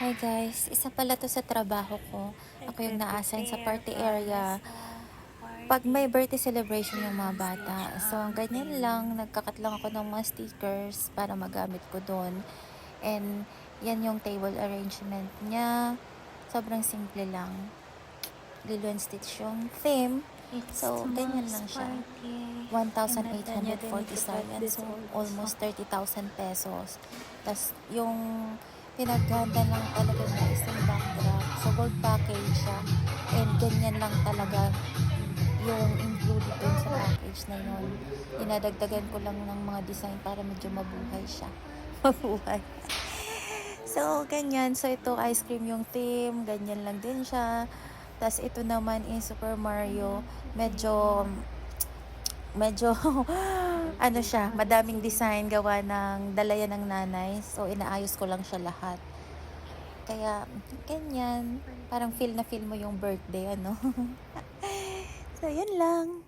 Hi guys, isa pala to sa trabaho ko. Ako yung na-assign sa Nagpe-prepare party para area. sa Pag may party. birthday celebration yung mga bata. Stage So, ang ganyan lang. theme. Nagkakat lang ako ng mga stickers para magamit ko doon. And yan yung table arrangement niya. Sobrang simple lang. Lilo and Stitch yung theme. It's So, ganyan tomorrow's lang siya. party. Inatan niya din 1,847. nagpe-practice So, all this. almost 30,000 pesos. Tapos, yung pinaghanda lang talaga niya is yung backdrop. So, gold package siya. And ganyan lang talaga yung included dun sa package na yun. Dinadagdagan ko lang ng mga design para medyo mabuhay siya. Mabuhay. So, ganyan. So, ito ice cream yung theme. Ganyan lang din siya. Tapos, ito naman is Super Mario. Medyo ano siya, madaming design gawa ng dalayan ng nanay. So, inaayos ko lang siya lahat. Kaya, ganyan. Parang feel na feel mo yung birthday, ano? So, yun lang.